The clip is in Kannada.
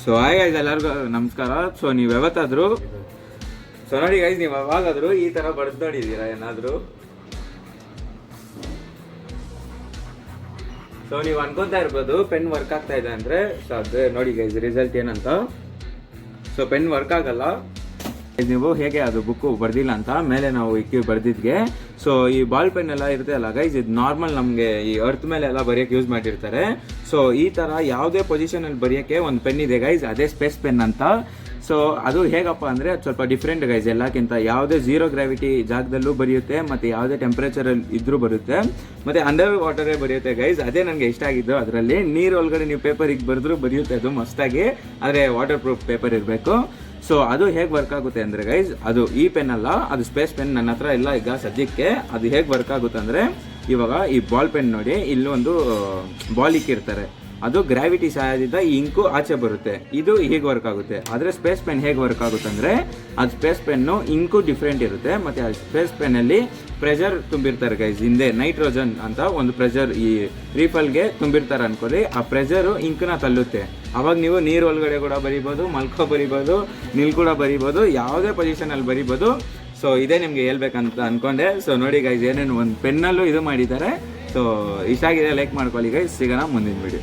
ಸೊ ಹಾಯ್ ಗೈಸ್, ಎಲ್ಲರಿಗೂ ನಮಸ್ಕಾರ. ಸೊ ನೀವು ಯಾವತ್ತಾದರೂ ನೋಡಿ ಗೈಸ್, ನೀವು ಯಾವಾಗಾದರೂ ಈ ಥರ ಬಡ್ದು ನೋಡಿದ್ದೀರಾ ಏನಾದರೂ? ಸೊ ನೀವು ಅನ್ಕೊಂತಾ ಇರ್ಬೋದು ಪೆನ್ ವರ್ಕ್ ಆಗ್ತಾ ಇದೆ ಅಂದರೆ. ಸೊ ಅದು ನೋಡಿ ಗೈಸ್ ರಿಸಲ್ಟ್ ಏನಂತ. ಸೊ ಪೆನ್ ವರ್ಕ್ ಆಗಲ್ಲ, ನೀವು ಹೇಗೆ ಅದು ಬುಕ್ಕು ಬರ್ದಿಲ್ಲ ಅಂತ ಮೇಲೆ ನಾವು ಇಕ್ಕಿ ಬರ್ದಿದ್ಗೆ. ಸೊ ಈ ಬಾಲ್ ಪೆನ್ ಎಲ್ಲ ಇರುತ್ತೆ ಅಲ್ಲ ಗೈಸ್, ಇದು ನಾರ್ಮಲ್ ನಮಗೆ ಈ ಅರ್ತ್ ಮೇಲೆ ಎಲ್ಲ ಬರೆಯೋಕ್ಕೆ ಯೂಸ್ ಮಾಡಿರ್ತಾರೆ. ಸೊ ಈ ಥರ ಯಾವುದೇ ಪೊಸಿಷನಲ್ಲಿ ಬರೆಯೋಕ್ಕೆ ಒಂದು ಪೆನ್ ಇದೆ ಗೈಸ್, ಅದೇ ಸ್ಪೇಸ್ ಪೆನ್ ಅಂತ. ಸೊ ಅದು ಹೇಗಪ್ಪ ಅಂದರೆ ಅದು ಸ್ವಲ್ಪ ಡಿಫ್ರೆಂಟ್ ಗೈಸ್ ಎಲ್ಲಕ್ಕಿಂತ. ಯಾವುದೇ ಝೀರೋ ಗ್ರಾವಿಟಿ ಜಾಗದಲ್ಲೂ ಬರೆಯುತ್ತೆ, ಮತ್ತು ಯಾವುದೇ ಟೆಂಪ್ರೇಚರಲ್ಲಿ ಇದ್ರೂ ಬರುತ್ತೆ, ಮತ್ತು ಅಂಡರ್ ವಾಟರೇ ಬರೆಯುತ್ತೆ ಗೈಸ್. ಅದೇ ನನಗೆ ಇಷ್ಟ ಆಗಿದ್ದು. ಅದರಲ್ಲಿ ನೀರು ಒಳಗಡೆ ನೀವು ಪೇಪರಿಗೆ ಬರೆದ್ರೂ ಬರೆಯುತ್ತೆ ಅದು ಮಸ್ತಾಗಿ, ಆದರೆ ವಾಟರ್ ಪ್ರೂಫ್ ಪೇಪರ್ ಇರಬೇಕು. ಸೊ ಅದು ಹೇಗೆ ವರ್ಕ್ ಆಗುತ್ತೆ ಅಂದರೆ ಗೈಸ್, ಅದು ಈ ಪೆನ್ ಅಲ್ಲ, ಅದು ಸ್ಪೇಸ್ ಪೆನ್ ನನ್ನ ಹತ್ರ ಇಲ್ಲ ಈಗ ಸದ್ಯಕ್ಕೆ. ಅದು ಹೇಗೆ ವರ್ಕ್ ಆಗುತ್ತೆ ಅಂದರೆ, ಇವಾಗ ಈ ಬಾಲ್ ಪೆನ್ ನೋಡಿ, ಇಲ್ಲೊಂದು ಬಾಲ್ ಇಕ್ಕಿರ್ತಾರೆ, ಅದು ಗ್ರಾವಿಟಿ ಸಹಾಯದಿಂದ ಈ ಇಂಕು ಆಚೆ ಬರುತ್ತೆ. ಇದು ಹೀಗೆ ವರ್ಕ್ ಆಗುತ್ತೆ. ಆದರೆ ಸ್ಪೇಸ್ ಪೆನ್ ಹೇಗೆ ವರ್ಕ್ ಆಗುತ್ತೆ ಅಂದರೆ, ಅದು ಸ್ಪೇಸ್ ಪೆನ್ನು ಇಂಕು ಡಿಫ್ರೆಂಟ್ ಇರುತ್ತೆ, ಮತ್ತು ಆ ಸ್ಪೇಸ್ ಪೆನ್ನಲ್ಲಿ ಪ್ರೆಷರ್ ತುಂಬಿರ್ತಾರೆ ಗೈಸ್. ಹಿಂದೆ ನೈಟ್ರೋಜನ್ ಅಂತ ಒಂದು ಪ್ರೆಷರ್ ಈ ರೀಫಲ್ಗೆ ತುಂಬಿರ್ತಾರೆ ಅನ್ಕೊಳ್ಳಿ. ಆ ಪ್ರೆಷರು ಇಂಕನ್ನ ತಳ್ಳುತ್ತೆ. ಅವಾಗ ನೀವು ನೀರು ಒಳಗಡೆ ಕೂಡ ಬರಿಬೋದು, ಮಲ್ಕೋ ಬರಿಬೋದು, ನಿಲ್ ಕೂಡ ಬರಿಬೋದು, ಯಾವುದೇ ಪೊಸಿಷನಲ್ಲಿ ಬರಿಬೋದು. ಸೊ ಇದೇ ನಿಮಗೆ ಹೇಳ್ಬೇಕಂತ ಅಂದ್ಕೊಂಡೆ. ಸೊ ನೋಡಿ ಗೈಸ್, ಏನೇನು ಒಂದು ಪೆನ್ನಲ್ಲೂ ಇದು ಮಾಡಿದ್ದಾರೆ. ಸೊ ಇಷ್ಟ ಆಗಿದೆ, ಲೈಕ್ ಮಾಡ್ಕೊಳ್ಳಿ ಗೈಸ್. ಸಿಗೋಣ ಮುಂದಿನ ವಿಡಿಯೋ.